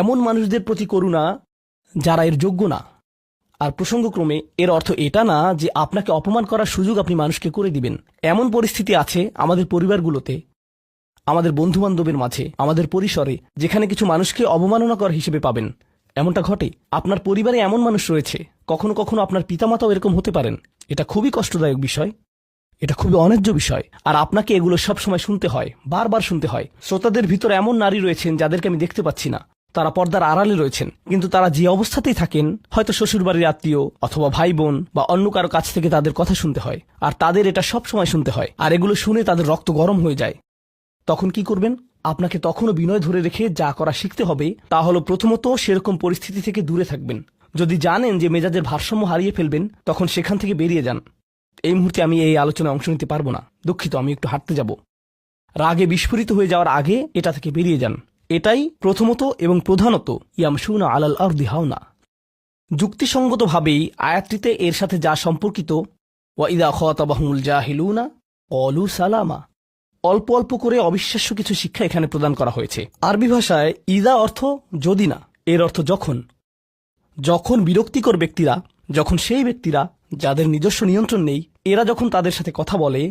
এমন মানুষদের প্রতি করুণা যারা এর যোগ্য না। আর প্রসঙ্গক্রমে এর অর্থ এটা না যে আপনাকে অপমান করার সুযোগ আপনি মানুষকে করে দিবেন। এমন পরিস্থিতি আছে আমাদের পরিবারগুলোতে, আমাদের বন্ধুবান্ধবের মাঝে, আমাদের পরিসরে, যেখানে কিছু মানুষকে অবমাননাকর হিসেবে পাবেন। এমনটা ঘটে। আপনার পরিবারে এমন মানুষ রয়েছে, কখনো কখনো আপনার পিতামাতাও এরকম হতে পারেন। এটা খুবই কষ্টদায়ক বিষয়, এটা খুবই অন্যায্য বিষয়। আর আপনাকে এগুলো সবসময় শুনতে হয়, বারবার শুনতে হয়। শ্রোতাদের ভিতরে এমন নারী রয়েছেন যাদেরকে আমি দেখতে পাচ্ছি না, তারা পর্দার আড়ালে রয়েছেন, কিন্তু তারা যে অবস্থাতেই থাকেন, হয়তো শ্বশুরবাড়ির আত্মীয় অথবা ভাই বোন বা অন্য কারো কাছ থেকে তাদের কথা শুনতে হয়, আর তাদের এটা সব সময় শুনতে হয়, আর এগুলো শুনে তাদের রক্ত গরম হয়ে যায়। তখন কি করবেন? আপনাকে তখনও বিনয় ধরে রেখে যা করা শিখতে হবে তা হলো প্রথমত সেরকম পরিস্থিতি থেকে দূরে থাকবেন। যদি জানেন যে মেজাজের ভারসাম্য হারিয়ে ফেলবেন, তখন সেখান থেকে বেরিয়ে যান। এই মুহূর্তে আমি এই আলোচনায় অংশ নিতে পারবো না, দুঃখিত, আমি একটু হাঁটতে যাব। রাগে বিস্ফোরিত হয়ে যাওয়ার আগে এটা থেকে বেরিয়ে যান। এটাই প্রথমত এবং প্রধানত ইয়ামশুনা আলাল আরদি হাওনা। যুক্তিসঙ্গতভাবেই আয়াতটিতে এর সাথে যা সম্পর্কিত, ওয়া ইযা খাতাবাহুমুল জাহিলুনা ক্বালু সালামা, অল্প অল্প করে অবিশ্বাস্য কিছু শিক্ষা এখানে প্রদান করা হয়েছে। আরবি ভাষায় ইদা অর্থ যদি না, এর অর্থ যখন। যখন বিরক্তিকর ব্যক্তিরা, যখন সেই ব্যক্তিরা যাদের নিজস্ব নিয়ন্ত্রণ নেই, এরা যখন তাদের সাথে কথা বলে,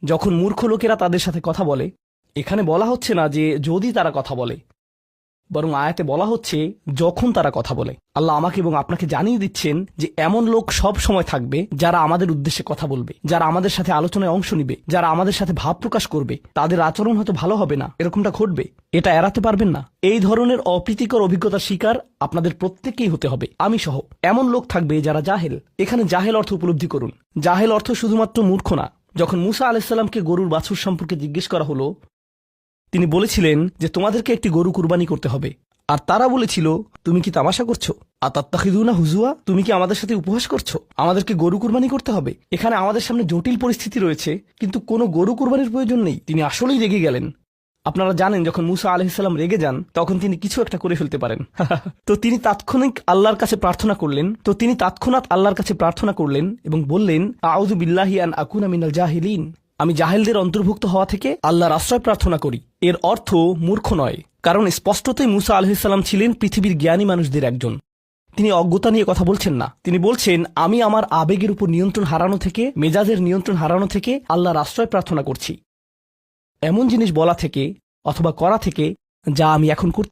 যখন মূর্খ লোকেরা তাদের সাথে কথা বলে, এখানে বলা হচ্ছে না যে যদি তারা কথা বলে, বরং আয়াতে বলা হচ্ছে যখন তারা কথা বলে। আল্লাহ আমাকে এবং আপনাকে জানিয়ে দিচ্ছেন যে এমন লোক সব সময় থাকবে যারা আমাদের উদ্দেশ্যে কথা বলবে, যারা আমাদের সাথে আলোচনায় অংশ নিবে, যারা আমাদের সাথে ভাব প্রকাশ করবে। তাদের আচরণ হয়তো ভালো হবে না, এরকমটা ঘটবে, এটা এড়াতে পারবেন না। এই ধরনের অপ্রীতিকর অভিজ্ঞতার শিকার আপনাদের প্রত্যেককেই হতে হবে, আমি সহ। এমন লোক থাকবে যারা জাহেল। এখানে জাহেল অর্থ উপলব্ধি করুন। জাহেল অর্থ শুধুমাত্র মূর্খ না। যখন মুসা আলাইহিসসালামকে গরুর বাছুর সম্পর্কে জিজ্ঞেস করা হলো, তিনি বলেছিলেন যে তোমাদেরকে একটি গরু কুরবানি করতে হবে। আর তারা বলেছিল, তুমি কি তামাশা করছো? আতাত্তাখিযুনা হুজুয়া, তুমি কি আমাদের সাথে উপহাস করছো? আমাদেরকে গরু কুরবানি করতে হবে? এখানে আমাদের সামনে জটিল পরিস্থিতি রয়েছে, কিন্তু কোনো গরু কুরবানির প্রয়োজন নেই। তিনি আসলেই রেগে গেলেন। আপনারা জানেন যখন মুসা আলাইহিসসালাম রেগে যান, তখন তিনি কিছু একটা করে ফেলতে পারেন। তো তিনি তৎক্ষণাৎ আল্লাহর কাছে প্রার্থনা করলেন এবং বললেন, আউযু বিল্লাহি আন আকুনা মিনাল জাহিলিন, আমি জাহেলদের অন্তর্ভুক্ত হওয়া থেকে আল্লাহর আশ্রয় প্রার্থনা করি। এর অর্থ মূর্খ নয়, কারণ স্পষ্টতই মুসা আলাইহিসসালাম ছিলেন পৃথিবীর জ্ঞানী মানুষদের একজন। তিনি অজ্ঞতা নিয়ে কথা বলছেন না। তিনি বলছেন, আমি আমার আবেগের উপর নিয়ন্ত্রণ হারানো থেকে, মেজাজের নিয়ন্ত্রণ হারানো থেকে আল্লাহর আশ্রয় প্রার্থনা করছি। এমন জিনিস বলা থেকে অথবা করা থেকে যা আমি এখন করতে